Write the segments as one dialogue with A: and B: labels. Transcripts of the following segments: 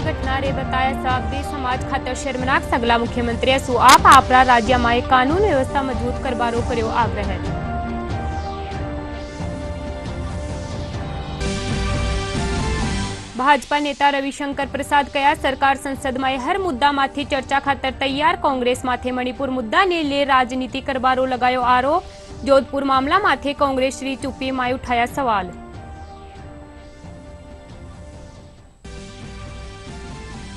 A: घटना रे बताया साहब देश समाज खातर शर्मनाक सगला मुख्यमंत्री सु आप आपरा राज्य में कानून व्यवस्था मजबूत करवारो कर्यो आग्रह। भाजपा नेता रविशंकर प्रसाद कया सरकार संसद में हर मुद्दा माथे चर्चा खातर तैयार कांग्रेस माथे मणिपुर मुद्दा ने ले राजनीति करवारो लगायो आरोप। जोधपुर मामला माथे कांग्रेस श्री चुप्पी में उठाया सवाल।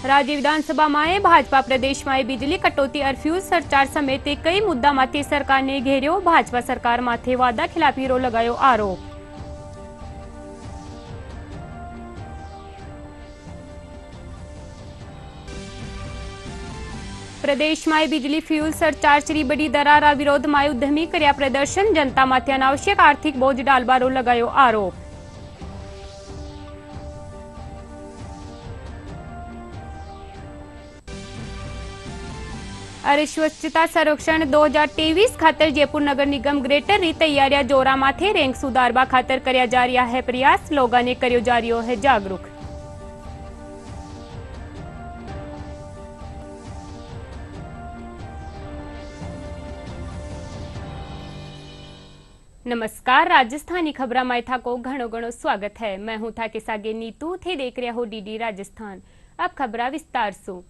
A: राज्य विधानसभा में भाजपा प्रदेश में बिजली कटौती और फ्यूज सरचार्ज समेत कई मुद्दा माथे सरकार ने घेर्यो। भाजपा सरकार माथे वादा खिलाफी रो लगायो आरोप। प्रदेश में बिजली फ्यूल सरचार्ज री बड़ी दरारा विरोध में उद्यमी कर्या प्रदर्शन। जनता माथे अनावश्यक आर्थिक बोझ डालबारो लगायो आरोप। अस्वच्छता सर्वेक्षण 2023 खातर जयपुर नगर निगम ग्रेटर री तैयारियां जोरा माथे रैंक सुधारवा खातर कर्या जा रहा है प्रयास। लोगों ने कर्यो जा रह्यो है जागरूक। नमस्कार, राजस्थानी खबरा में था को घणो घणो स्वागत है। मैं हूं था के सागे नीतू थे देख रहा हो डीडी राजस्थान। अब खबरा विस्तार से।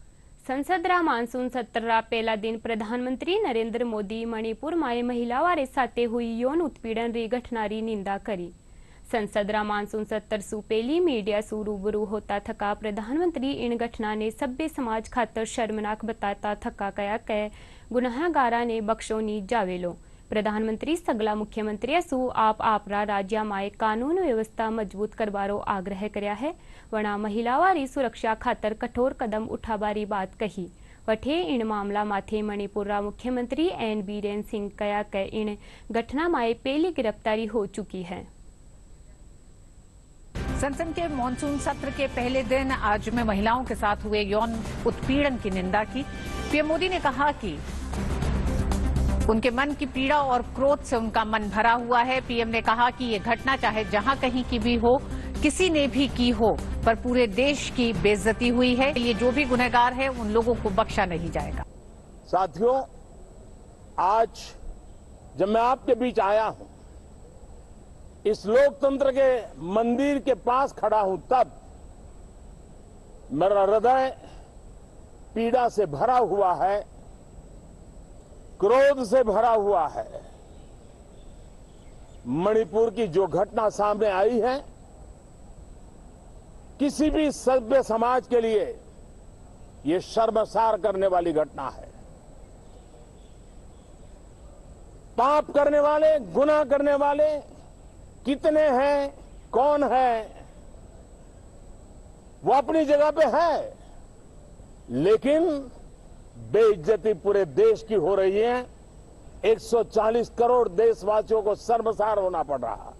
A: संसद रा मानसून सत्र रा पहला दिन प्रधानमंत्री नरेंद्र मोदी मणिपुर में महिला वारे साथे हुई यौन उत्पीड़न री घटना री निंदा करी। संसद रा मानसून सत्र सु पहली मीडिया सु रूबरू होता थका प्रधानमंत्री इन घटना ने सभ्य समाज खातर शर्मनाक बताता थका कया कै गुनाहगारा ने बख्शो नी जावेलो। प्रधानमंत्री सगला मुख्यमंत्री सु आप आपरा राज्य में कानून व्यवस्था मजबूत करवारो आग्रह कर्या है। वणा महिलावारी सुरक्षा खातर कठोर कदम उठाबारी बात कही। वठे इन मामला माथे मणिपुर रा मुख्यमंत्री एन बीरेन सिंह कया के इन घटना में पहली गिरफ्तारी हो चुकी है।
B: संसद के मॉनसून सत्र के पहले दिन आज में महिलाओं के साथ हुए यौन उत्पीड़न की निंदा की। पीएम मोदी ने कहा कि उनके मन की पीड़ा और क्रोध से उनका मन भरा हुआ है। पीएम ने कहा कि ये घटना चाहे जहां कहीं की भी हो, किसी ने भी की हो, पर पूरे देश की बेइज्जती हुई है। ये जो भी गुनहगार है उन लोगों को बख्शा नहीं जाएगा।
C: साथियों, आज जब मैं आपके बीच आया हूं, इस लोकतंत्र के मंदिर के पास खड़ा हूं, तब मेरा हृदय पीड़ा से भरा हुआ है, क्रोध से भरा हुआ है। मणिपुर की जो घटना सामने आई है, किसी भी सभ्य समाज के लिए ये शर्मसार करने वाली घटना है। पाप करने वाले, गुनाह करने वाले कितने हैं, कौन है, वो अपनी जगह पे है, लेकिन बेइज्जती पूरे देश की हो रही है। 140 करोड़ देशवासियों को शर्मसार होना पड़ रहा है।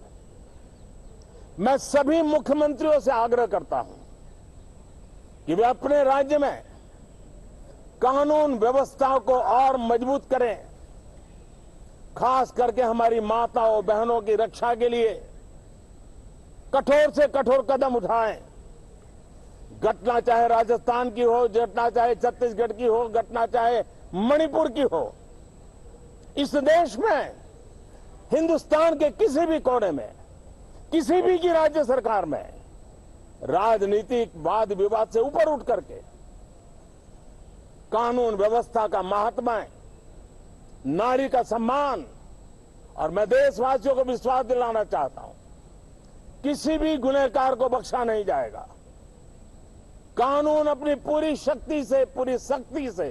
C: मैं सभी मुख्यमंत्रियों से आग्रह करता हूं कि वे अपने राज्य में कानून व्यवस्था को और मजबूत करें, खास करके हमारी माताओं बहनों की रक्षा के लिए कठोर से कठोर कदम उठाएं। घटना चाहे राजस्थान की हो, घटना चाहे छत्तीसगढ़ की हो, घटना चाहे मणिपुर की हो, इस देश में, हिंदुस्तान के किसी भी कोने में, किसी भी की राज्य सरकार में राजनीतिक वाद विवाद से ऊपर उठ करके कानून व्यवस्था का महात्मा, नारी का सम्मान, और मैं देशवासियों को विश्वास दिलाना चाहता हूं, किसी भी गुनहगार को बख्शा नहीं जाएगा। कानून अपनी पूरी शक्ति से, पूरी सख्ती से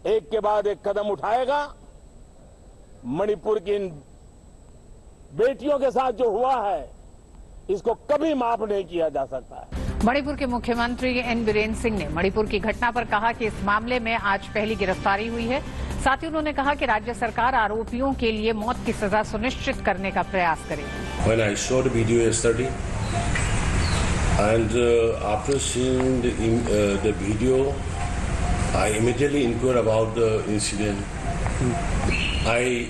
C: एक के बाद एक कदम उठाएगा। मणिपुर की इन बेटियों के साथ जो हुआ है, इसको कभी माफ नहीं किया जा सकता है।
B: मणिपुर के मुख्यमंत्री एन बीरेन सिंह ने मणिपुर की घटना पर कहा कि इस मामले में आज पहली गिरफ्तारी हुई है। साथ ही उन्होंने कहा कि राज्य सरकार आरोपियों के लिए मौत की सजा सुनिश्चित करने का प्रयास करेगी।
D: When I saw the video yesterday, and after seeing the video, I immediately inquired about the incident. I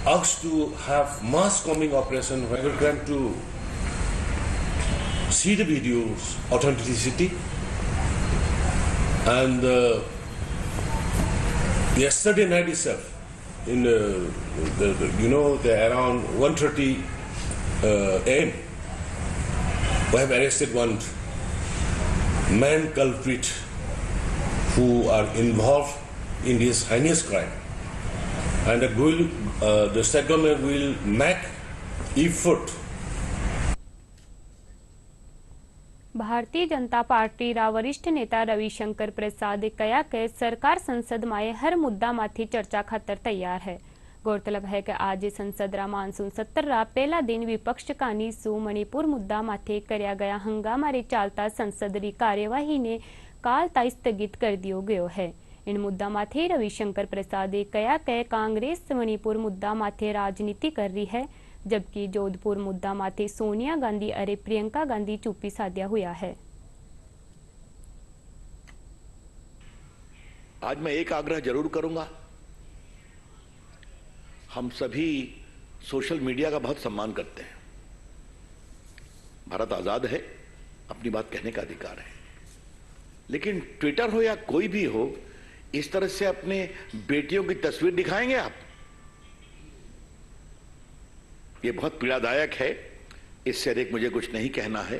D: asked to have mass combing operation where we can to see the video's authenticity And yesterday night itself, in the around 1:30 a.m., we have arrested one man culprit who are involved in this heinous crime, and the state government will make effort.
A: Bharatiya Janata party रा वरिष्ठ नेता रविशंकर प्रसादे कया के सरकार संसद में हर मुद्दा माथी चर्चा खातर तैयार है। गौरतलब है कि आज संसद रा मानसून सत्र रा पहला दिन विपक्ष कानी सु मणिपुर मुद्दा माथे करया गया हंगामा रे चालता संसद री कार्यवाही ने काल ता स्थगित कर दियो गयो है। इन मुद्दा माथे रविशंकर प्रसादे कया के कांग्रेस मणिपुर मुद्दा माथे राजनीति कर रही है, जबकि जोधपुर मुद्दा माथे सोनिया गांधी अरे प्रियंका गांधी चुप्पी साध्या हुआ है।
E: आज मैं एक आग्रह जरूर करूंगा। हम सभी सोशल मीडिया का बहुत सम्मान करते हैं। भारत आजाद है, अपनी बात कहने का अधिकार है, लेकिन ट्विटर हो या कोई भी हो, इस तरह से अपने बेटियों की तस्वीर दिखाएंगे आप? ये बहुत पीड़ादायक है। इससे अधिक मुझे कुछ नहीं कहना है।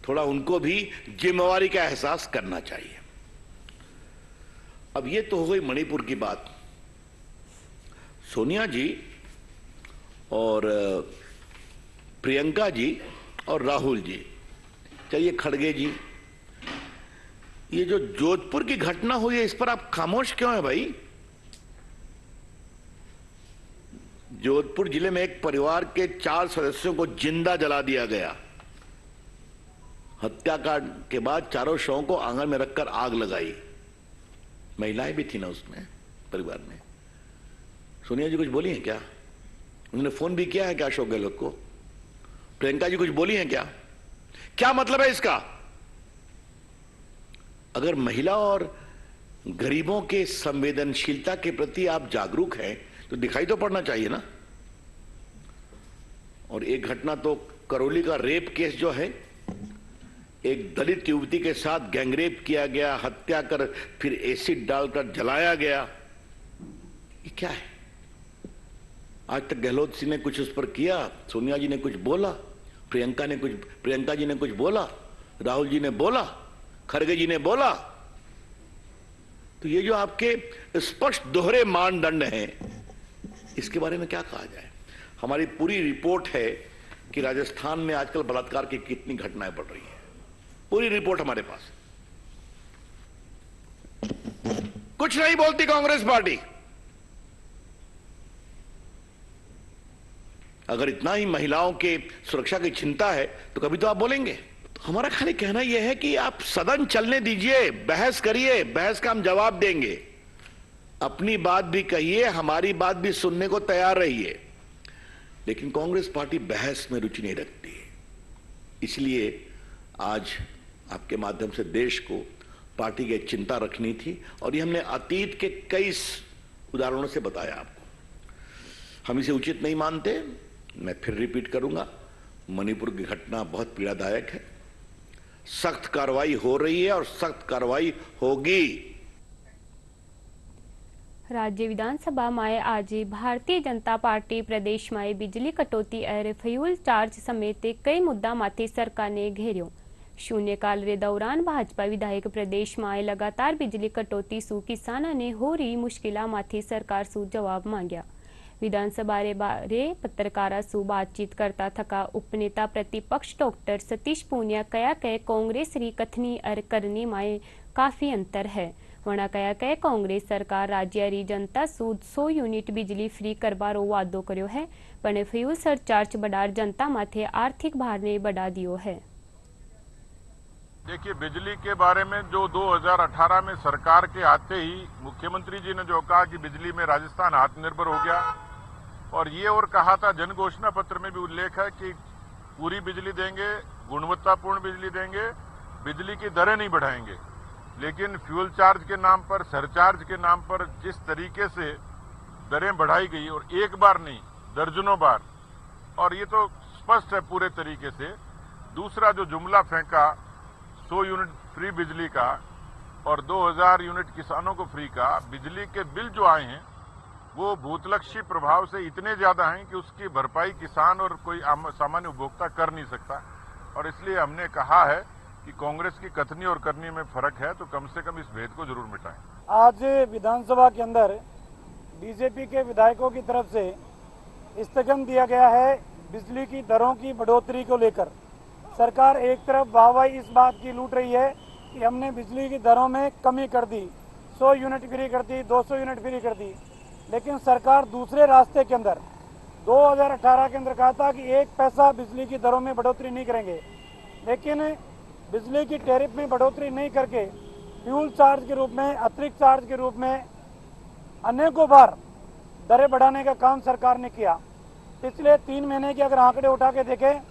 E: थोड़ा उनको भी जिम्मेवारी का एहसास करना चाहिए। अब ये तो हो गई मणिपुर की बात। सोनिया जी और प्रियंका जी और राहुल जी, चलिए खड़गे जी, ये जो जोधपुर की घटना हुई है, इस पर आप खामोश क्यों हैं भाई? जोधपुर जिले में एक परिवार के 4 सदस्यों को जिंदा जला दिया गया। हत्याकांड के बाद चारों शवों को आंगन में रखकर आग लगाई। महिलाएं भी थी ना उसमें, परिवार में। सोनिया जी कुछ बोली हैं क्या? उन्होंने फोन भी किया है क्या अशोक गहलोत को? प्रियंका जी कुछ बोली हैं क्या? क्या मतलब है इसका? अगर महिला और गरीबों के संवेदनशीलता के प्रति आप जागरूक हैं तो दिखाई तो पड़ना चाहिए ना। और एक घटना तो करौली का रेप केस जो है, एक दलित युवती के साथ गैंगरेप किया गया, हत्या कर फिर एसिड डालकर जलाया गया, ये क्या है? आज तक गहलोत सिंह ने कुछ उस पर किया, सोनिया जी ने कुछ बोला, प्रियंका जी ने कुछ बोला, राहुल जी ने बोला, खड़गे जी ने बोला। तो ये जो आपके स्पष्ट दोहरे मानदंड हैं, इसके बारे में क्या कहा जाए? हमारी पूरी रिपोर्ट है कि राजस्थान में आजकल बलात्कार की कितनी घटनाएं बढ़ रही हैं। पूरी रिपोर्ट हमारे पास। कुछ नहीं बोलती कांग्रेस पार्टी। अगर इतना ही महिलाओं के सुरक्षा की चिंता है तो कभी तो आप बोलेंगे। तो हमारा खाली कहना यह है कि आप सदन चलने दीजिए, बहस करिए, बहस का हम जवाब देंगे। अपनी बात भी कहिए, हमारी बात भी सुनने को तैयार रहिए। लेकिन कांग्रेस पार्टी बहस में रुचि नहीं रखती है। इसलिए आज आपके माध्यम से देश को पार्टी की चिंता रखनी थी, और ये हमने अतीत के कई उदाहरणों से बताया आपको। हम इसे उचित नहीं मानते। मैं फिर रिपीट करूंगा, मणिपुर की घटना बहुत पीड़ादायक है। सख्त कार्रवाई हो रही है और सख्त कार्रवाई होगी।
A: राज्य विधानसभा में आज भारतीय जनता पार्टी प्रदेश में बिजली कटौती और फ्यूल चार्ज समेत कई मुद्दा माथे सरकार ने घेर्यो। शून्यकाल रे दौरान भाजपा विधायक प्रदेश में लगातार बिजली कटौती सु किसाना ने हो रही मुश्किला माथी सरकार सु जवाब मांग्या। विधानसभा रे बारे पत्रकारा सु बातचीत करता थका उपनेता प्रतिपक्ष डॉक्टर सतीश पूनिया कया के कांग्रेस री कथनी और करनी में काफी अंतर है। वणा कया के कांग्रेस सरकार राज्य री जनता सु 100 यूनिट बिजली फ्री करवारो वादो कर्यो है, पण फ्यूल सरचार्ज बढ़ार जनता माथे आर्थिक भार ने बढ़ा दियो है।
F: देखिए, बिजली के बारे में जो 2018 में सरकार के आते ही मुख्यमंत्री जी ने जो कहा कि बिजली में राजस्थान आत्मनिर्भर हो गया, और ये और कहा था, जन घोषणा पत्र में भी उल्लेख है कि पूरी बिजली देंगे, गुणवत्तापूर्ण बिजली देंगे, बिजली की दरें नहीं बढ़ाएंगे। लेकिन फ्यूल चार्ज के नाम पर, सरचार्ज के नाम पर जिस तरीके से दरें बढ़ाई गई, और एक बार नहीं दर्जनों बार, और ये तो स्पष्ट है पूरे तरीके से। दूसरा जो जुमला फेंका 100 यूनिट फ्री बिजली का, और 2000 यूनिट किसानों को फ्री का। बिजली के बिल जो आए हैं वो भूतलक्षी प्रभाव से इतने ज्यादा हैं कि उसकी भरपाई किसान और कोई सामान्य उपभोक्ता कर नहीं सकता। और इसलिए हमने कहा है कि कांग्रेस की कथनी और करनी में फर्क है, तो कम से कम इस भेद को जरूर मिटाएं।
G: आज विधानसभा के अंदर बीजेपी के विधायकों की तरफ से स्थगन दिया गया है बिजली की दरों की बढ़ोतरी को लेकर। सरकार एक तरफ वाहवाही इस बात की लूट रही है कि हमने बिजली की दरों में कमी कर दी, 100 यूनिट फ्री कर दी, 200 यूनिट फ्री कर दी, लेकिन सरकार दूसरे रास्ते के अंदर 2018 के अंदर कहा था कि 1 पैसा बिजली की दरों में बढ़ोतरी नहीं करेंगे, लेकिन बिजली की टैरिफ में बढ़ोतरी नहीं करके फ्यूल चार्ज के रूप में, अतिरिक्त चार्ज के रूप में अनेकों बार दरें बढ़ाने का काम सरकार ने किया। पिछले 3 महीने के अगर आंकड़े उठा के देखें,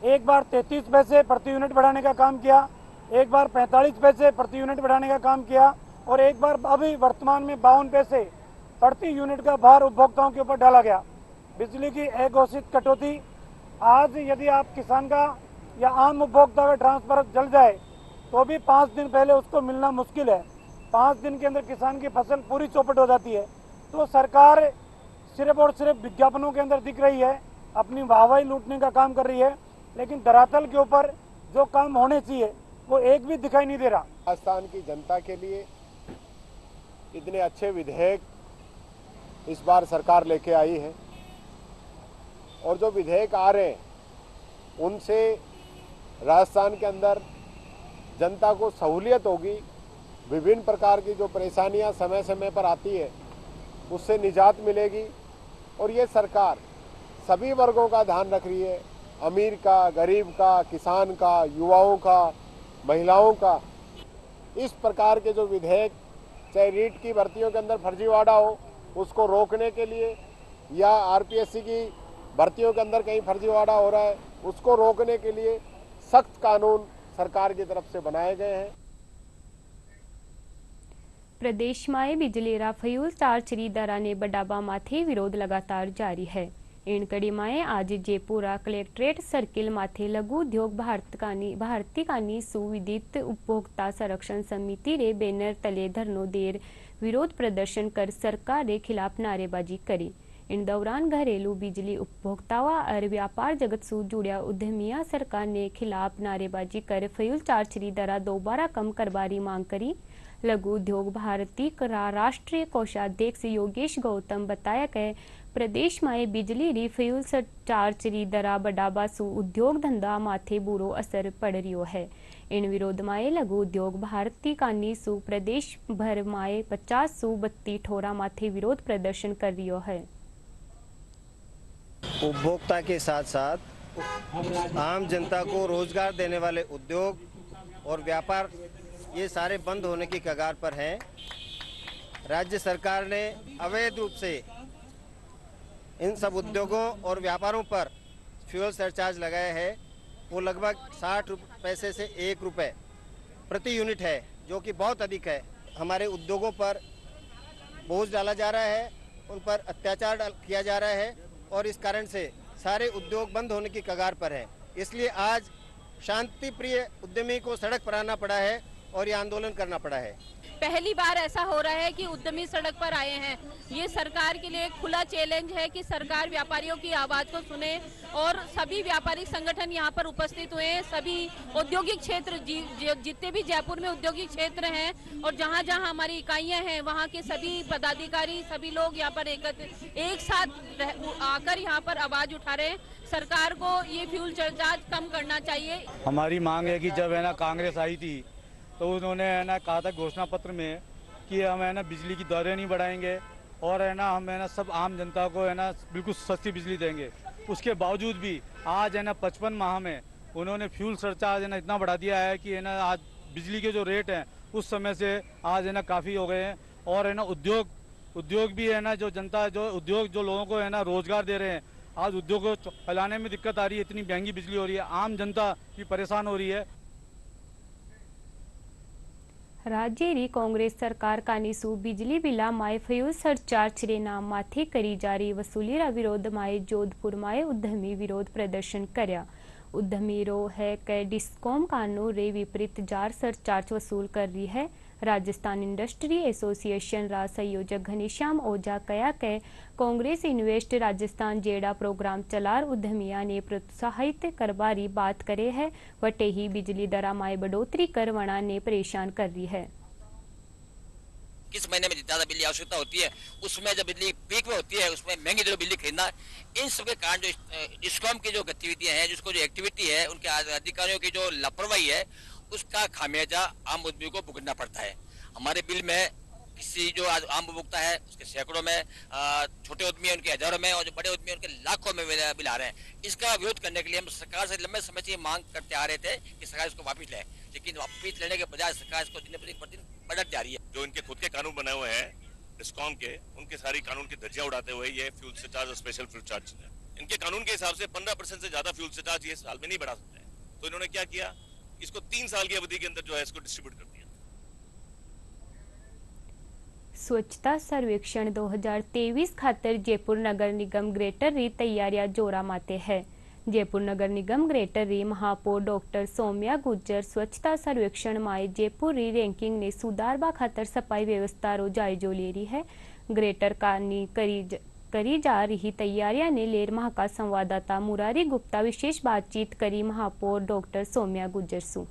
G: एक बार 33 पैसे प्रति यूनिट बढ़ाने का काम किया, एक बार 45 पैसे प्रति यूनिट बढ़ाने का काम किया और एक बार अभी वर्तमान में 52 पैसे प्रति यूनिट का भार उपभोक्ताओं के ऊपर डाला गया। बिजली की अघोषित कटौती, आज यदि आप किसान का या आम उपभोक्ता का ट्रांसफर जल जाए तो भी 5 दिन पहले उसको मिलना मुश्किल है। 5 दिन के अंदर किसान की फसल पूरी चौपट हो जाती है। तो सरकार सिर्फ और सिर्फ विज्ञापनों के अंदर दिख रही है, अपनी वाहवाही लूटने का काम कर रही है, लेकिन धरातल के ऊपर जो काम होने चाहिए वो एक भी दिखाई नहीं दे रहा।
H: राजस्थान की जनता के लिए इतने अच्छे विधेयक इस बार सरकार लेके आई है और जो विधेयक आ रहे हैं उनसे राजस्थान के अंदर जनता को सहूलियत होगी। विभिन्न प्रकार की जो परेशानियां समय समय पर आती है उससे निजात मिलेगी और ये सरकार सभी वर्गों का ध्यान रख रही है, अमीर का, गरीब का, किसान का, युवाओं का, महिलाओं का। इस प्रकार के जो विधेयक, चाहे रीट की भर्तियों के अंदर फर्जीवाड़ा हो उसको रोकने के लिए या आरपीएससी की भर्तियों के अंदर कहीं फर्जीवाड़ा हो रहा है उसको रोकने के लिए सख्त कानून सरकार की तरफ से बनाए गए हैं।
A: પ્રદેશમાં બિજલીરા ફ્યુલ ચાર્જની દરાને બડાબામાંથી વિરોધ લગાતાર જારી है। इन कड़ीमाए आज जयपुरा कलेक्ट्रेट सर्किल माथे लघु उद्योग भारती सुविदित उपभोक्ता संरक्षण समिति रे बैनर तले धरनो देर विरोध प्रदर्शन कर सरकार के खिलाफ नारेबाजी करी। इन दौरान घरेलू बिजली उपभोक्ताओं और व्यापार जगत से जुड़िया उद्यमिया सरकार ने खिलाफ नारेबाजी कर फ्यूल चार्ज दरा दोबारा कम करवारी मांग करी। लघु उद्योग भारती का राष्ट्रीय कोषाध्यक्ष योगेश गौतम बताया कि प्रदेश में बिजली री फ्यूल चार्ज री दरा बढ़ावा सु उद्योग धंधा माथे बुरो असर पड़ रही है। इन विरोध में लघु उद्योग भारती कानी सु प्रदेश भर में 50 सु 32 ठोरा माथे विरोध प्रदर्शन कर रही है।
I: उपभोक्ता के साथ साथ आम जनता को रोजगार देने वाले उद्योग और व्यापार ये सारे बंद होने की कगार पर हैं। राज्य सरकार ने अवैध रूप से इन सब उद्योगों और व्यापारों पर फ्यूल सरचार्ज लगाया है। वो लगभग 60 पैसे से 1 रुपये प्रति यूनिट है, जो कि बहुत अधिक है। हमारे उद्योगों पर बोझ डाला जा रहा है, उन पर अत्याचार किया जा रहा है और इस कारण से सारे उद्योग बंद होने की कगार पर है। इसलिए आज शांति प्रिय उद्यमी को सड़क पर आना पड़ा है और ये आंदोलन करना पड़ा है।
J: पहली बार ऐसा हो रहा है कि उद्यमी सड़क पर आए हैं। ये सरकार के लिए एक खुला चैलेंज है कि सरकार व्यापारियों की आवाज को सुने और सभी व्यापारिक संगठन यहाँ पर उपस्थित हुए हैं। सभी औद्योगिक क्षेत्र जितने भी जयपुर में औद्योगिक क्षेत्र हैं और जहाँ जहाँ हमारी इकाइयाँ हैं वहाँ के सभी पदाधिकारी, सभी लोग यहाँ पर एक साथ आकर यहाँ पर आवाज उठा रहे हैं। सरकार को ये फ्यूल चार्ज कम करना चाहिए।
K: हमारी मांग है कि जब है ना कांग्रेस आई थी तो उन्होंने है ना कहा था घोषणा पत्र में कि हम है ना बिजली की दरें नहीं बढ़ाएंगे और है ना हम है ना सब आम जनता को है ना बिल्कुल सस्ती बिजली देंगे। उसके बावजूद भी आज है ना 55 माह में उन्होंने फ्यूल सरचार्ज है ना इतना बढ़ा दिया है कि है ना आज बिजली के जो रेट हैं उस समय से आज है ना काफ़ी हो गए हैं। और है ना उद्योग भी है ना जो जनता जो उद्योग जो लोगों को है ना रोजगार दे रहे हैं, आज उद्योग को चलाने में दिक्कत आ रही है। इतनी महंगी बिजली हो रही है, आम जनता भी परेशान हो रही है।
A: राज्य कांग्रेस सरकार कानीसु बिजली बिला माय फ्यूल सरचार्ज रे नाम माथे करी जारी वसूली रा विरोध माय जोधपुर माय उद्यमी विरोध प्रदर्शन कर्या। उद्यमी रो है कि डिस्कॉम कानून रे विपरीत जार सरचार्ज वसूल कर रही है। राजस्थान इंडस्ट्री एसोसिएशन रा संयोजक घनश्याम ओझा कया के कांग्रेस इन्वेस्ट राजस्थान जेड़ा प्रोग्राम चलार उद्यमिया ने प्रोत्साहित करवारी बात करे है वटे ही बिजली दरा में बढ़ोतरी कर वणा ने परेशान कर रही है।
L: किस महीने में ज्यादा बिजली आवश्यकता होती है, उसमें जब बिजली पीक में होती है उसमें महंगी जो बिजली खरीदना, इन सब के कारण जो डिस्कॉम की जो गतिविधियां हैं, जिसको जो एक्टिविटी है, उनके अधिकारियों की जो लापरवाही है, उसका खामियाजा आम आदमी को भुगतना पड़ता है। हमारे बिल में किसी जो आज आम उपभोक्ता है उसके सैकड़ों में, छोटे उद्यमी है उनके हजारों में और जो बड़े उद्यमी उनके लाखों में बिल आ रहे हैं। इसका विरोध करने के लिए हम सरकार से लंबे समय से मांग करते आ रहे थे कि सरकार इसको वापस ले, लेकिन वापस लेने के बजाय सरकार इसको दिन प्रतिदिन बढ़त जा रही है।
M: जो इनके खुद के कानून बनाए हुए हैं डिस्कॉम के, उनके सारी कानून की धज्जियां उड़ाते हुए ये फ्यूल सरचार्ज और स्पेशल फ्यूल चार्ज है। इनके कानून के हिसाब से 15% से ज्यादा फ्यूल सरचार्ज ये साल में नहीं बढ़ा सकते हैं। तो इन्होंने क्या किया, इसको 3 साल की अवधि के अंदर जो है इसको डिस्ट्रीब्यूट कर दिया।
A: स्वच्छता सर्वेक्षण 2023 खातर जयपुर नगर निगम ग्रेटर री तैयारियां जोरा माते है। जयपुर नगर निगम ग्रेटर री महापौर डॉक्टर सौम्या गुज्जर स्वच्छता सर्वेक्षण में जयपुर री रैंकिंग ने सुधारवा खातर सफाई व्यवस्था रो जायजो ले रही है। ग्रेटर कारनी करी जा रही तैयारियां ने लेर महा का संवाददाता मुरारी गुप्ता विशेष बातचीत करी महापौर डॉक्टर सौम्या गुज्जर सु।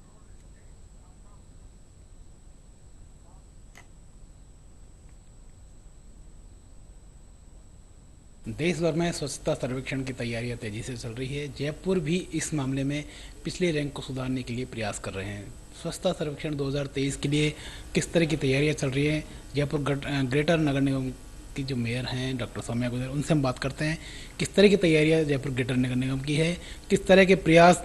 N: देश भर में स्वच्छता सर्वेक्षण की तैयारियां तेजी से चल रही है। जयपुर भी इस मामले में पिछले रैंक को सुधारने के लिए प्रयास कर रहे हैं। स्वच्छता सर्वेक्षण 2023 के लिए किस तरह की तैयारियां चल रही हैं, जयपुर ग्रेटर नगर निगम की जो मेयर हैं डॉक्टर सौम्या गुजर, उनसे हम बात करते हैं किस तरह की तैयारियां जयपुर ग्रेटर नगर निगम की है, किस तरह के प्रयास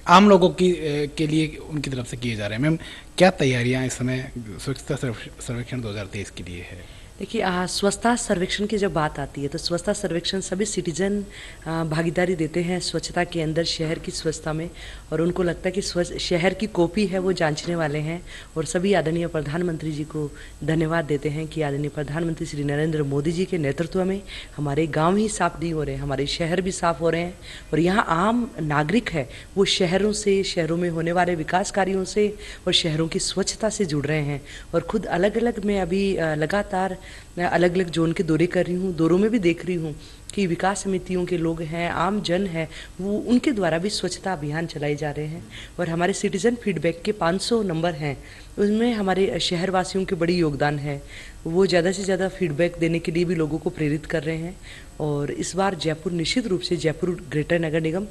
N: आम लोगों के लिए उनकी तरफ से किए जा रहे हैं। मैम, क्या तैयारियां इस समय स्वच्छता सर्वेक्षण 2023 के लिए है?
O: देखिए, स्वच्छता सर्वेक्षण की जब बात आती है तो स्वच्छता सर्वेक्षण सभी सिटीजन भागीदारी देते हैं स्वच्छता के अंदर, शहर की स्वच्छता में, और उनको लगता है कि शहर की कॉपी है वो जांचने वाले हैं। और सभी आदरणीय प्रधानमंत्री जी को धन्यवाद देते हैं कि आदरणीय प्रधानमंत्री श्री नरेंद्र मोदी जी के नेतृत्व में हमारे गाँव ही साफ नहीं हो रहे हैं, हमारे शहर भी साफ हो रहे हैं। और यहाँ आम नागरिक है वो शहरों से, शहरों में होने वाले विकास कार्यों से और शहरों की स्वच्छता से जुड़ रहे हैं। और खुद अलग अलग मैं अभी लगातार अलग अलग जोन के दौरे कर रही हूँ, दौरों में भी देख रही हूँ कि विकास समितियों के लोग हैं, आम जन है, वो उनके द्वारा भी स्वच्छता अभियान चलाए जा रहे हैं। और हमारे सिटीजन फीडबैक के 500 नंबर हैं, उनमें हमारे शहरवासियों के बड़ी योगदान है। वो ज़्यादा से ज़्यादा फीडबैक देने के लिए भी लोगों को प्रेरित कर रहे हैं। और इस बार जयपुर निश्चित रूप से जयपुर ग्रेटर नगर निगम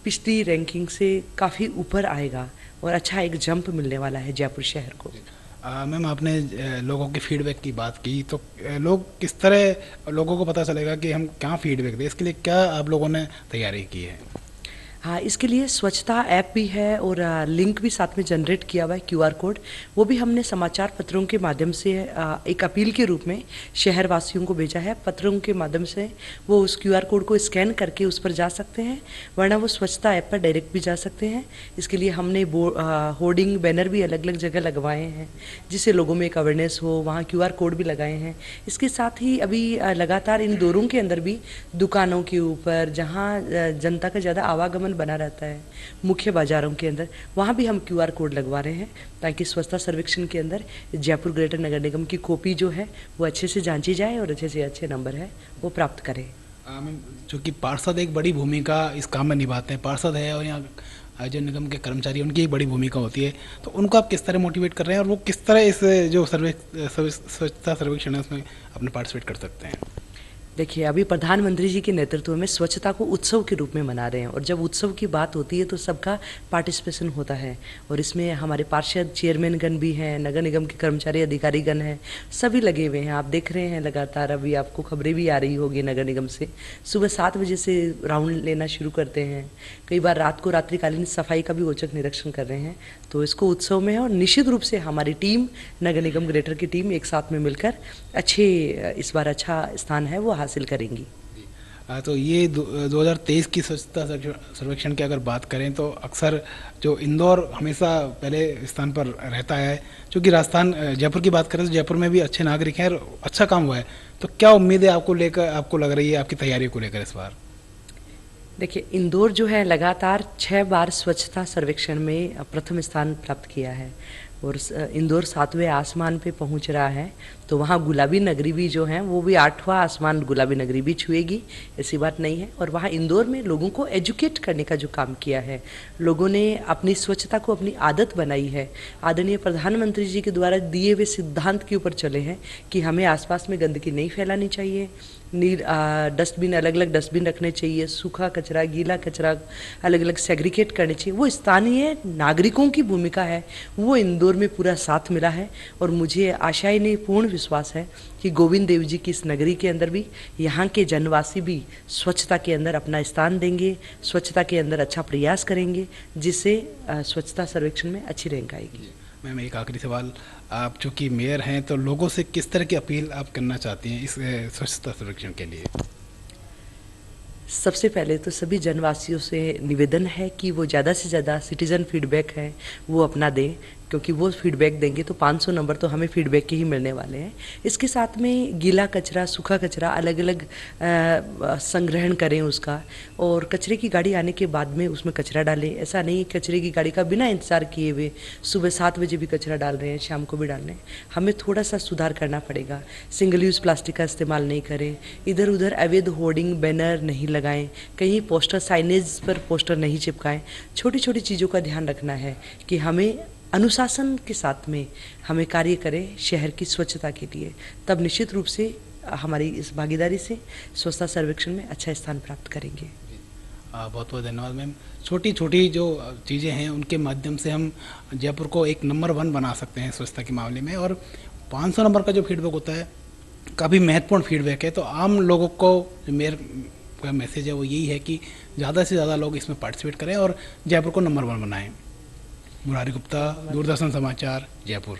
O: पिछली रैंकिंग से काफ़ी ऊपर आएगा और अच्छा एक जंप मिलने वाला है जयपुर शहर को।
N: मैम, आपने लोगों के फीडबैक की बात की, तो लोग किस तरह लोगों को पता चलेगा कि हम क्या फीडबैक दें, इसके लिए क्या आप लोगों ने तैयारी की है?
O: हाँ, इसके लिए स्वच्छता ऐप भी है और लिंक भी साथ में जनरेट किया हुआ है, QR कोड। वो भी हमने समाचार पत्रों के माध्यम से एक अपील के रूप में शहरवासियों को भेजा है। पत्रों के माध्यम से वो उस QR कोड को स्कैन करके उस पर जा सकते हैं, वरना वो स्वच्छता ऐप पर डायरेक्ट भी जा सकते हैं। इसके लिए हमने होर्डिंग बैनर भी अलग अलग जगह लगवाए हैं जिससे लोगों में एक अवेयरनेस हो, वहाँ QR कोड भी लगाए हैं। इसके साथ ही अभी लगातार इन दौरों के अंदर भी दुकानों के ऊपर, जहाँ जनता का ज़्यादा आवागमन बना रहता है, मुख्य बाजारों के अंदर, वहाँ भी हम QR कोड लगवा रहे हैं ताकि स्वच्छता सर्वेक्षण के अंदर जयपुर ग्रेटर नगर निगम की कॉपी जो है वो अच्छे से जांची जाए और अच्छे से अच्छे नंबर है वो प्राप्त करें।
N: चूँकि पार्षद एक बड़ी भूमिका इस काम में निभाते हैं, पार्षद है और यहाँ आयोजन निगम के कर्मचारी, उनकी एक बड़ी भूमिका होती है, तो उनको आप किस तरह मोटिवेट कर रहे हैं और वो किस तरह इस जो स्वच्छता सर्वेक्षण है उसमें अपने पार्टिसिपेट कर सकते हैं?
O: देखिए, अभी प्रधानमंत्री जी के नेतृत्व में स्वच्छता को उत्सव के रूप में मना रहे हैं और जब उत्सव की बात होती है तो सबका पार्टिसिपेशन होता है। और इसमें हमारे पार्षद चेयरमैनगण भी हैं, नगर निगम के कर्मचारी अधिकारीगण हैं, सभी लगे हुए हैं। आप देख रहे हैं लगातार, अभी आपको खबरें भी आ रही होगी नगर निगम से, सुबह 7 बजे से राउंड लेना शुरू करते हैं, कई बार रात को रात्रिकालीन सफाई का भी औचक निरीक्षण कर रहे हैं। तो इसको उत्सव में है और निश्चित रूप से हमारी टीम, नगर निगम ग्रेटर की टीम एक साथ में मिलकर इस बार अच्छा स्थान है वो हासिल करेंगी।
N: तो ये 2023 की स्वच्छता सर्वेक्षण की अगर बात करें तो अक्सर जो इंदौर हमेशा पहले स्थान पर रहता है, क्योंकि राजस्थान जयपुर की बात करें तो जयपुर में भी अच्छे नागरिक हैं और अच्छा काम हुआ है, तो क्या उम्मीदें आपको लग रही है आपकी तैयारी को लेकर इस बार?
O: देखिए, इंदौर जो है लगातार 6 बार स्वच्छता सर्वेक्षण में प्रथम स्थान प्राप्त किया है। और इंदौर 7वें आसमान पे पहुंच रहा है, तो वहाँ गुलाबी नगरी भी जो है वो भी 8वां आसमान गुलाबी नगरी भी छुएगी, ऐसी बात नहीं है। और वहाँ इंदौर में लोगों को एजुकेट करने का जो काम किया है, लोगों ने अपनी स्वच्छता को अपनी आदत बनाई है। आदरणीय प्रधानमंत्री जी के द्वारा दिए हुए सिद्धांत के ऊपर चले हैं कि हमें आसपास में गंदगी नहीं फैलानी चाहिए, डस्टबिन अलग अलग डस्टबिन रखने चाहिए, सूखा कचरा गीला कचरा अलग अलग सेग्रीगेट करने चाहिए। वो स्थानीय नागरिकों की भूमिका है, वो इंदौर में पूरा साथ मिला है। और मुझे आशा ही नहीं, पूर्ण विश्वास है कि गोविंद देव जी की इस नगरी के अंदर भी यहाँ के जनवासी भी स्वच्छता के अंदर अपना स्थान देंगे, स्वच्छता के अंदर अच्छा प्रयास करेंगे, जिससे स्वच्छता सर्वेक्षण में अच्छी रैंक आएगी।
N: मैम, एक आखिरी सवाल, आप चूँकि मेयर हैं तो लोगों से किस तरह की अपील आप करना चाहती हैं इस स्वच्छता सर्वेक्षण के लिए?
O: सबसे पहले तो सभी जनवासियों से निवेदन है कि वो ज़्यादा से ज़्यादा सिटीज़न फीडबैक है वो अपना दें, क्योंकि वो फीडबैक देंगे तो 500 नंबर तो हमें फीडबैक के ही मिलने वाले हैं। इसके साथ में गीला कचरा सूखा कचरा अलग अलग संग्रहण करें उसका, और कचरे की गाड़ी आने के बाद में उसमें कचरा डालें। ऐसा नहीं कचरे की गाड़ी का बिना इंतज़ार किए हुए सुबह 7 बजे भी कचरा डाल रहे हैं, शाम को भी डाल रहे हैं। हमें थोड़ा सा सुधार करना पड़ेगा। सिंगल यूज़ प्लास्टिक का इस्तेमाल नहीं करें, इधर उधर अवैध होर्डिंग बैनर नहीं लगाएं, कहीं पोस्टर साइनेज पर पोस्टर नहीं चिपकाएं। छोटी छोटी चीज़ों का ध्यान रखना है कि हमें अनुशासन के साथ में हमें कार्य करें शहर की स्वच्छता के लिए, तब निश्चित रूप से हमारी इस भागीदारी से स्वच्छता सर्वेक्षण में अच्छा स्थान प्राप्त करेंगे।
N: बहुत बहुत धन्यवाद मैम। छोटी छोटी जो चीज़ें हैं उनके माध्यम से हम जयपुर को एक नंबर 1 बना सकते हैं स्वच्छता के मामले में। और 500 नंबर का जो फीडबैक होता है काफ़ी महत्वपूर्ण फीडबैक है। तो आम लोगों को जो मेयर का मैसेज है वो यही है कि ज़्यादा से ज़्यादा लोग इसमें पार्टिसिपेट करें और जयपुर को नंबर 1 बनाएं। मुरारी गुप्ता, दूरदर्शन समाचार, जयपुर।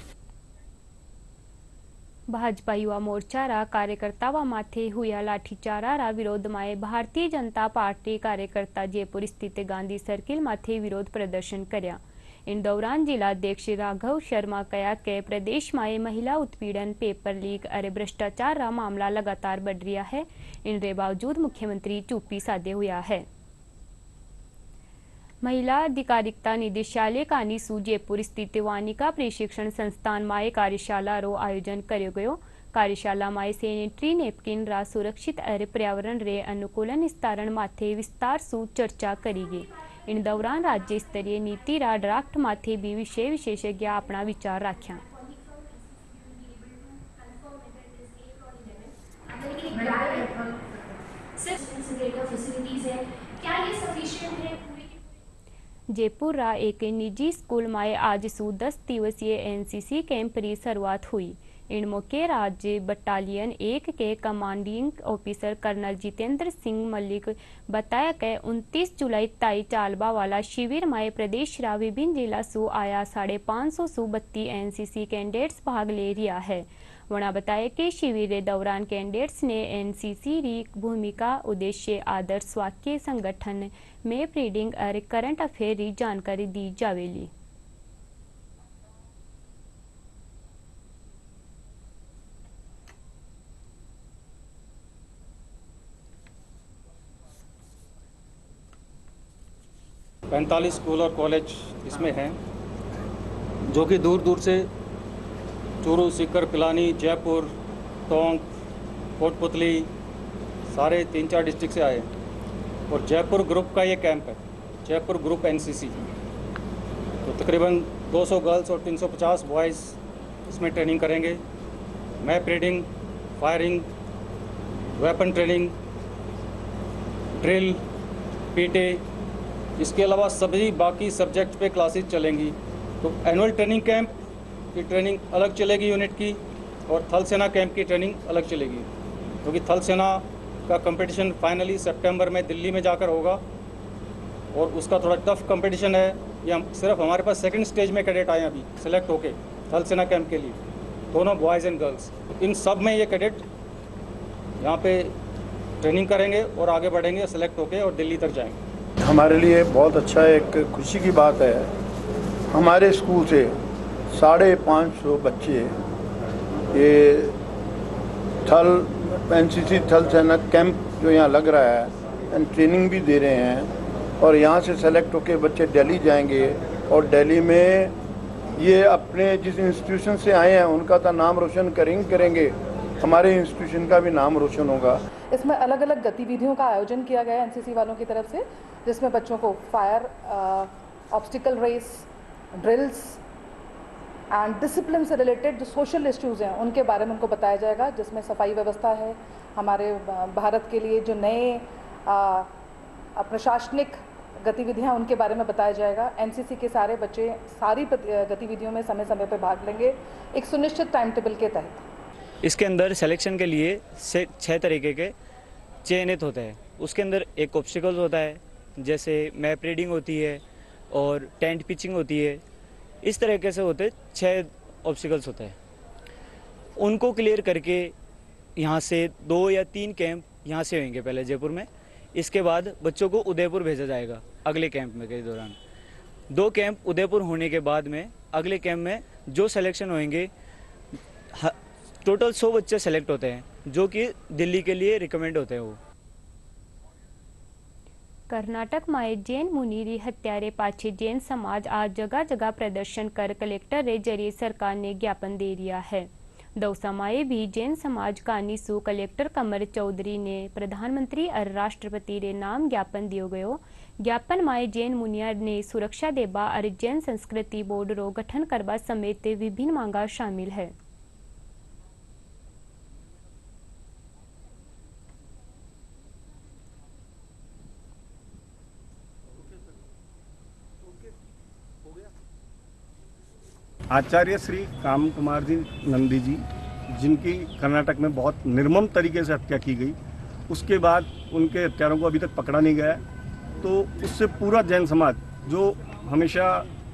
A: भाजपा युवा मोर्चारा कार्यकर्तावा माथे हुया लाठीचारारा विरोधमाए भारतीय जनता पार्टी कार्यकर्ता जयपुर स्थित गांधी सर्किल माथे विरोध प्रदर्शन कर्या। इन दौरान जिलाध्यक्ष राघव शर्मा कया के प्रदेश में महिला उत्पीड़न, पेपर लीक और भ्रष्टाचार का मामला लगातार बढ़ रहा है। इनके बावजूद मुख्यमंत्री चुप्पी साधे हुआ है। महिला अधिकारिता निदेशालय कानीसू जयपुर स्थित वानिका प्रशिक्षण संस्थान में कार्यशाला रो आयोजन कर्यो गयो। कार्यशाला में सैनिटरी नैपकिन रा सुरक्षित और पर्यावरण रे अनुकूलन विस्तारण माथे विस्तार सु चर्चा करी गई। इन दौरान राज्य स्तरीय नीति रा ड्राफ्ट माथे भी विषय विशेषज्ञ अपना विचार रख्या। जयपुर रा एक निजी स्कूल में आज सु 10 दिवसीय एनसीसी कैंप की शुरुआत हुई। इन मौके राज्य बटालियन 1 के commanding officer colonel Jitendra Singh Malik बताया कि 29 जुलाई तक चालबा वाला शिविर में प्रदेश रा विभिन्न जिला सु आया 550 सु 32 एनसीसी कैंडेट्स भाग ले रहा है। वना बताया कि शिविर के दौरान कैंडेट्स ने एनसीसी री भूमिका, उद्देश्य, आदर्श, वाक्य, संगठन में रीडिंग और करंट अफेयर की जानकारी दी जावेली।
P: पैंतालीस स्कूल और कॉलेज इसमें हैं, जो कि दूर दूर से चूरू, सीकर, पिलानी, जयपुर, टोंक, कोटपुतली सारे 3-4 डिस्ट्रिक्ट से आए। और जयपुर ग्रुप का ये कैंप है, जयपुर ग्रुप एनसीसी। तो तकरीबन 200 गर्ल्स और 350 बॉयज़ इसमें ट्रेनिंग करेंगे। Map reading, firing, weapon training, drill, पीटे, इसके अलावा सभी बाकी सब्जेक्ट पे क्लासेस चलेंगी। तो एनुअल ट्रेनिंग कैंप की ट्रेनिंग अलग चलेगी यूनिट की, और थल सेना कैंप की ट्रेनिंग अलग चलेगी, क्योंकि थल सेना का कंपटीशन फाइनली सितंबर में दिल्ली में जाकर होगा और उसका थोड़ा टफ कंपटीशन है। ये हम सिर्फ हमारे पास सेकंड स्टेज में कैडेट आए अभी सेलेक्ट होके थल सेना कैंप के लिए, दोनों बॉयज़ एंड गर्ल्स। इन सब में ये कैडेट यहाँ पे ट्रेनिंग करेंगे और आगे बढ़ेंगे सेलेक्ट होके और दिल्ली तक जाएंगे।
Q: हमारे लिए बहुत अच्छा एक खुशी की बात है, हमारे स्कूल से 550 बच्चे ये थल एनसीसी थल सेना कैंप जो यहाँ लग रहा है एंड ट्रेनिंग भी दे रहे हैं, और यहाँ से सेलेक्ट होकर बच्चे दिल्ली जाएंगे और दिल्ली में ये अपने जिस इंस्टीट्यूशन से आए हैं उनका तो नाम रोशन करेंगे, हमारे इंस्टीट्यूशन का भी नाम रोशन होगा।
R: इसमें अलग अलग गतिविधियों का आयोजन किया गया है एनसीसी वालों की तरफ से, जिसमें बच्चों को fire, obstacle race, drills and discipline से रिलेटेड जो सोशल इश्यूज़ हैं उनके बारे में उनको बताया जाएगा, जिसमें सफाई व्यवस्था है, हमारे भारत के लिए जो नए प्रशासनिक गतिविधियां उनके बारे में बताया जाएगा। एनसीसी के सारे बच्चे सारी गतिविधियों में समय समय पर भाग लेंगे एक सुनिश्चित टाइम टेबल के तहत।
P: इसके अंदर सिलेक्शन के लिए 6 तरीके के चयनित होते हैं। उसके अंदर एक ऑब्स्टिकल्स होता है, जैसे मैप रीडिंग होती है और टेंट पिचिंग होती है। इस तरीके से होते 6 ऑब्स्टिकल्स होते हैं। उनको क्लियर करके यहाँ से 2 या 3 कैंप यहाँ से होंगे पहले जयपुर में। इसके बाद बच्चों को उदयपुर भेजा जाएगा अगले कैंप में के दौरान। 2 कैंप उदयपुर होने के बाद में अगले कैंप में जो सिलेक्शन होंगे, टोटल 100 बच्चे सेलेक्ट होते हैं जो कि दिल्ली के लिए रिकमेंड होते हैं। वो
A: कर्नाटक में जैन मुनीरी हत्यारे पाछे जैन समाज आज जगह जगह प्रदर्शन कर कलेक्टर रे जरिए सरकार ने ज्ञापन दे दिया है। दौसा माए भी जैन समाज कानी सु कलेक्टर कमर चौधरी ने प्रधानमंत्री और राष्ट्रपति रे नाम ज्ञापन दियो गयो। ज्ञापन माए जैन मुनिया ने सुरक्षा देबा और जैन संस्कृति बोर्ड रो गठन करवा समेत विभिन्न मांगा शामिल है।
S: आचार्य श्री काम कुमार जी नंदी जी, जिनकी कर्नाटक में बहुत निर्मम तरीके से हत्या की गई, उसके बाद उनके हत्यारों को अभी तक पकड़ा नहीं गया। तो उससे पूरा जैन समाज जो हमेशा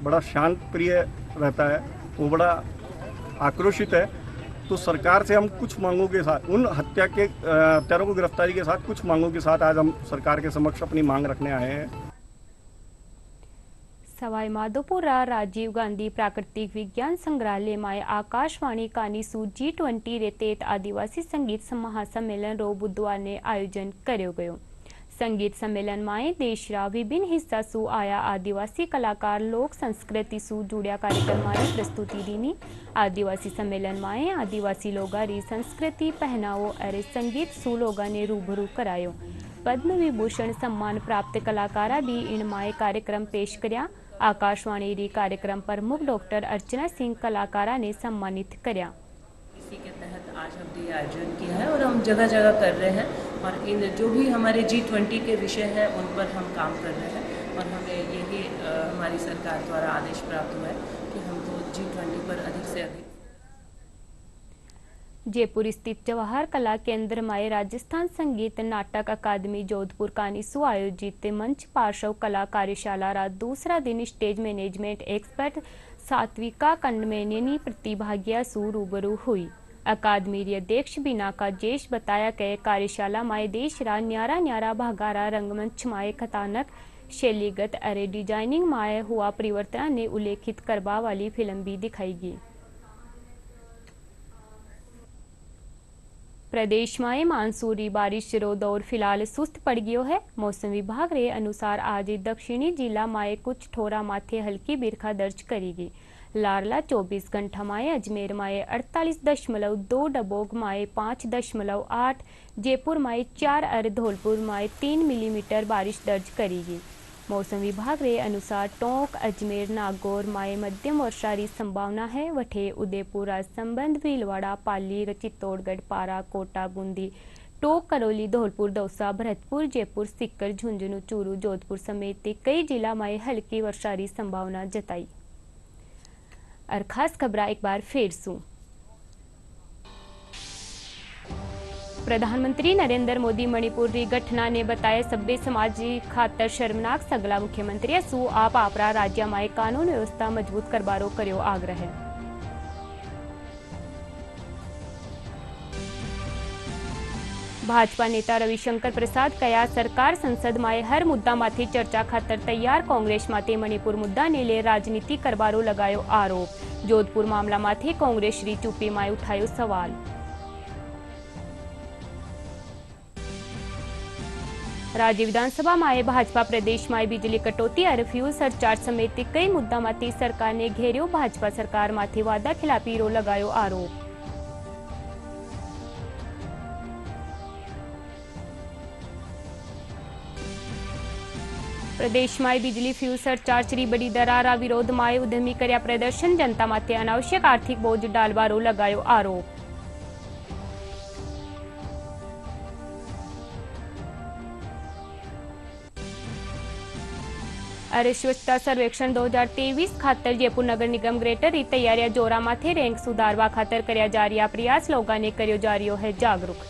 S: बड़ा शांत प्रिय रहता है, वो बड़ा आक्रोशित है। तो सरकार से हम कुछ मांगों के साथ, उन हत्यारों को गिरफ्तारी के साथ कुछ मांगों के साथ आज हम सरकार के समक्ष अपनी मांग रखने आए हैं।
A: सवाई माधोपुर राजीव गांधी प्राकृतिक विज्ञान संग्रहालय में आकाशवाणी कानीसू G20 रेतेत आदिवासी संगीत महासम्मेलन रो बुधवार ने आयोजन कर्यो गयो। संगीत सम्मेलन में देश रा विभिन्न हिस्सा सु आया आदिवासी कलाकार लोक संस्कृति सु जुड़िया कार्यक्रम में प्रस्तुति दीनी। आदिवासी सम्मेलन में आदिवासी लोगा री संस्कृति, पहनावो और संगीत सु लोगा ने रूबरू करायो। पद्म विभूषण सम्मान प्राप्त कलाकारा भी इन माए कार्यक्रम पेश करया। आकाशवाणी री कार्यक्रम प्रमुख डॉक्टर अर्चना सिंह कलाकारा ने सम्मानित करया।
T: इसी के तहत आज हमने आयोजन किया है और हम जगह जगह कर रहे हैं और इन जो भी हमारे G20 के विषय हैं उन पर हम काम कर रहे हैं और हमें यही हमारी सरकार द्वारा आदेश प्राप्त हुआ है कि हमको G20 पर अधिक से अधिक।
A: जयपुर स्थित जवाहर कला केंद्र में राजस्थान संगीत नाटक अकादमी जोधपुर कानीसू आयोजित मंच पार्श्व कला कार्यशाला रा दूसरा दिन स्टेज मैनेजमेंट एक्सपर्ट सात्विका कंडमेनियनी प्रतिभागिया सु रूबरू हुई। अकादमी री अध्यक्ष बिनाका जेश बताया कि कार्यशाला में देश रा न्यारा न्यारा भागारा रंगमंच माए कथानक शैलीगत अरे डिजाइनिंग माए हुआ परिवर्तन ने उल्लेखित करवा वाली फिल्म भी दिखाएगी। प्रदेश में मानसूनी बारिश रो दौर फिलहाल सुस्त पड़ गयो है। मौसम विभाग रे अनुसार आज दक्षिणी जिला में कुछ ठोरा माथे हल्की बिरखा दर्ज करेगी। लारला 24 घंटा में अजमेर में 48.2, डबोग में 5.8, जयपुर में 4 और धौलपुर में 3 मिलीमीटर बारिश दर्ज करेगी। मौसम विभाग रे अनुसार टोंक, अजमेर, नागौर में मध्यम वर्षा की संभावना है। वठे उदयपुर, राजसमंद, भीलवाड़ा, पाली, चित्तौड़गढ़, पारा, कोटा, बूंदी, टोंक, करौली, धौलपुर, दौसा, भरतपुर, जयपुर, सीकर, झुंझुनू, चूरू, जोधपुर समेत कई जिला में हल्की वर्षा की संभावना जताई। और खास खबर एक बार फिर सु प्रधानमंत्री नरेंद्र मोदी मणिपुर की घटना ने बताया सभ्य समाज खातर शर्मनाक। सगला मुख्यमंत्री सु आप आपरा राज्य में कानून व्यवस्था मजबूत करवारो कर्यो आग्रह। भाजपा नेता रविशंकर प्रसाद कया सरकार संसद में हर मुद्दा माथे चर्चा खातर तैयार। कांग्रेस माथे मणिपुर मुद्दा ने ले राजनीति करवारो लगायो आरोप। जोधपुर मामला माथे कांग्रेस री चुप्पी में उठायो सवाल। राज्य विधानसभा में भाजपा प्रदेश में बिजली कटौती और फ्यूल सरचार्ज समेत कई मुद्दा मांथी सरकार ने घेर्यो। भाजपा सरकार मांथी वादा खिलाफीरो लगायो आरोप। प्रदेश में बिजली फ्यूल सरचार्ज री बड़ी दरारा विरोध में उद्यमी कर्या प्रदर्शन। जनता माथे अनावश्यक आर्थिक बोझ डालवारो लगायो आरोप। अरे स्वच्छता सर्वेक्षण 2023 खातर जयपुर नगर निगम ग्रेटर री तैयारियां जोरा माथे। रैंक सुधारवा खातर कर्या जा रहा प्रयास। लोगों ने कर्यो जा रह्यो है जागरूक।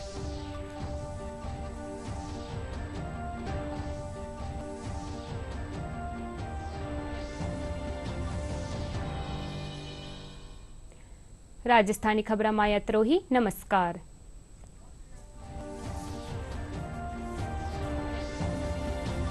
A: राजस्थानी खबरां में यत्रो ही। नमस्कार।